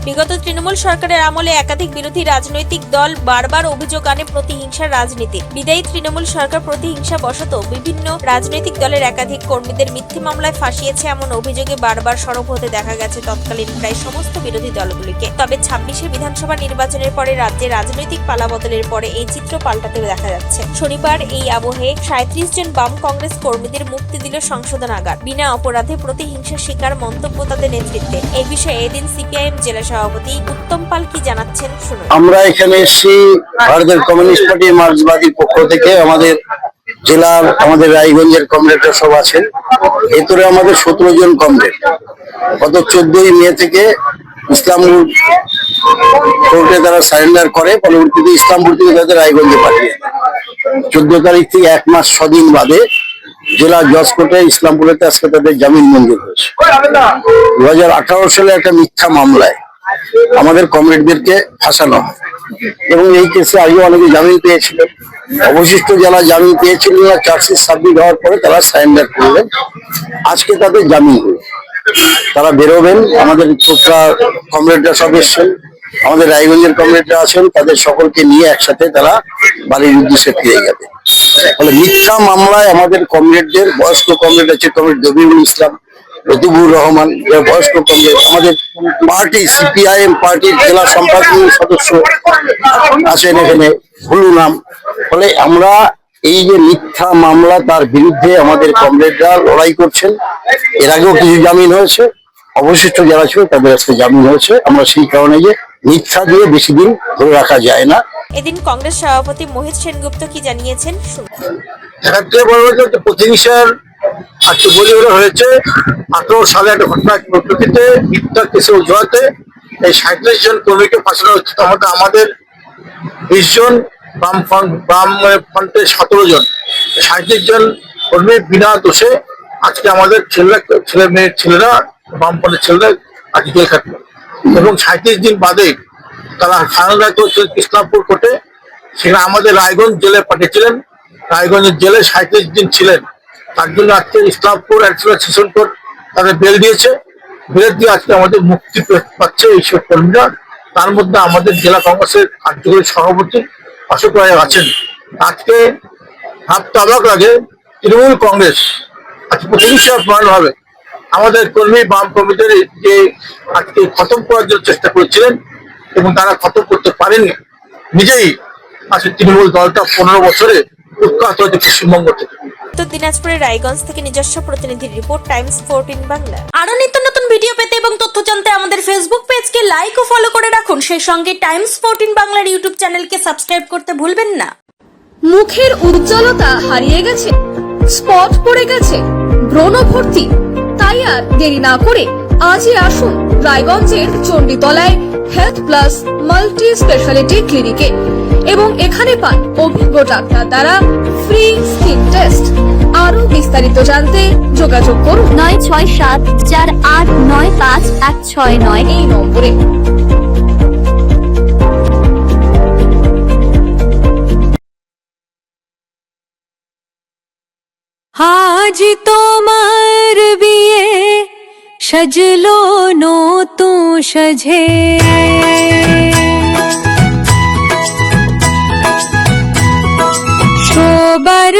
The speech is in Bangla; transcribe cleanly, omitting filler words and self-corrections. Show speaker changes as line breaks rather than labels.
বিগত তৃণমূল সরকারের আমলে একাধিক বিরোধী রাজনৈতিক দল বারবার অভিযোগ আনে প্রতিহিংসার রাজনীতি। বিদায়ী তৃণমূল সরকার প্রতিহিংসা বশত বিভিন্ন রাজনৈতিক দলের একাধিক কর্মীদের মিথ্যে মামলায় ফাঁসিয়েছে, এমন অভিযোগে বারবার সরব হতে দেখা গেছে তৎকালীন প্রায় সমস্ত বিরোধী দলগুলিকে। তবে 26শে বিধানসভা নির্বাচনের পরে রাজ্যে রাজনৈতিক পালাবদলের পরে এই চিত্র পাল্টাতে দেখা যাচ্ছে। শনিবার এই আবহে 37 জন বাম কংগ্রেস কর্মীদের মুক্তি দিল সংশোধনাগার। বিনা অপরাধে প্রতিহিংসা শিকার মন্তব্য তাদের নেতৃত্বে। এই বিষয়ে এদিন সিপিআইএম জেলা সভাপতি উত্তম পাল কি জানাচ্ছেন শুনুন।
আমরা এখানে এসেছি ভারতের কমিউনিস্ট পার্টি মার্ক্সবাদীর পক্ষ থেকে। আমাদের জেলার আমাদের রায়গঞ্জের কমরেডরা সব আছেন। এরপরে আমাদের 17 জন কমরেড গত 14ই মে থেকে ইসলামপুর কোর্টে তারা সারেন্ডার করে। পরবর্তীতে ইসলামপুর থেকে তাদের রায়গঞ্জে পাঠিয়ে 14 তারিখ থেকে 1 মাস 6 দিন বাদে জেলা জজ কোর্টে ইসলামপুরেতে আজকে তাদের জামিন মঞ্জুর হয়েছে। 2018 সালে একটা মিথ্যা মামলায় আমাদের কমরেডদেরকে ফাঁসানো হয় এবং এই কেসে আগে অনেকে জামিন পেয়েছিলেন। অবশিষ্ট যারা জামিন পেয়েছিলেন না, চার্জশিট সাবমিট হওয়ার পরে তারা সারেন্ডার করলেন। আজকে তাদের জামিন হল, তারা বেরোবেন। আমাদের কোটরা কমরেডরা সব এসছেন, আমাদের রায়গঞ্জের কমরেডরা আছেন, তাদের সকলকে নিয়ে একসাথে তারা বাড়ির উদ্দেশ্যে ফিরে যাবে। ফলে মিথ্যা মামলায় আমাদের কমরেডদের, বয়স্ক কমরেড আছে কমরেড দবিরুল ইসলাম, লতিফুর রহমান, বয়স্ক কমরেড, আমাদের পার্টি সিপিআইএম পার্টির জেলা সম্পাদক সদস্য আছেন এখানে, হুলু নাম। ফলে আমরা এই যে মিথ্যা মামলা, তার বিরুদ্ধে আমাদের কমরেডরা লড়াই করছেন। এর আগেও কিছু জামিন হয়েছে, অবশিষ্ট যারা ছিল তাদের আজকে জামিন হয়েছে। আমরা সেই কারণে যে মিথ্যা দিয়ে বেশি দিন ধরে রাখা যায় না।
এদিন কংগ্রেস সভাপতি মোহিত সেনগুপ্ত কি জানিয়েছেন শুনুন।
প্রতিহিংসার আজকে বলি হয়েছে 18 সালে একটা ঘটনা প্রকৃতিতে মিথ্যা কেসে অজুহাতে এই 37 জন কর্মীকে ফাঁসানো হচ্ছে। আমাদের 20 জন বাম ফ্রন্টের 17 জন, 37 জন কর্মী বিনা দোষে আজকে আমাদের ছেলেরা বামপন্থের ছেলেরা আজকে জেল খাটলো এবং 37 দিন বাদে তারা ফাইনাল রায় করেছিলেন ইসলামপুর কোর্টে। সেখানে আমাদের রায়গঞ্জ জেলে পাঠিয়েছিলেন। রায়গঞ্জের জেলে 37 দিন ছিলেন, তার জন্য আজকে ইসলামপুর অ্যাডিশনাল সেশন কোর্ট তাদের বেল দিয়েছে। বেল দিয়ে আজকে আমাদের মুক্তি পাচ্ছে এইসব কর্মীরা। তার মধ্যে আমাদের জেলা কংগ্রেসের কার্যকরী সভাপতি অশোক রায় আছেন। আজকে ভাবতে অবাক লাগে, তৃণমূল কংগ্রেস আজকে প্রতিহিংসা প্রমাণ হবে আমাদের কর্মী বাম কর্মীদের যে আজকে খতম করার জন্য চেষ্টা করেছিলেন এবং তারা খতম করতে পারেননি। নিজেই আজকে তৃণমূল দলটা 15 বছরে উৎখাত হয়েছে পশ্চিমবঙ্গ থেকে।
উত্তর দিনাজপুরের রায়গঞ্জ থেকে নিজস্ব প্রতিনিধির রিপোর্ট, টাইমস 14 বাংলা। আরো নিত্য নতুন ভিডিও পেতে এবং তথ্য জানতে আমাদের ফেসবুক পেজকে লাইক ও ফলো করে রাখুন। সেই সঙ্গে টাইমস 14 বাংলার ইউটিউব চ্যানেলকে সাবস্ক্রাইব করতে ভুলবেন না।
মুখের উজ্জ্বলতা হারিয়ে গেছে, স্পট পড়ে গেছে, ব্রণ ভর্তি, তাই আর দেরি না করে আজই আসুন রায়গঞ্জের চণ্ডীতলায় হেলথ প্লাস মাল্টি স্পেশালিটি ক্লিনিকে এবং এখানে পান অভিজ্ঞ ডাক্তার দ্বারা ফ্রি স্কিন টেস্ট। আরো বিস্তারিত জানতে যোগাযোগ করুন 9674895169 এই নম্বরে।
আজ তোমার বিয়ে সাজলো নতুন সাজে, সবার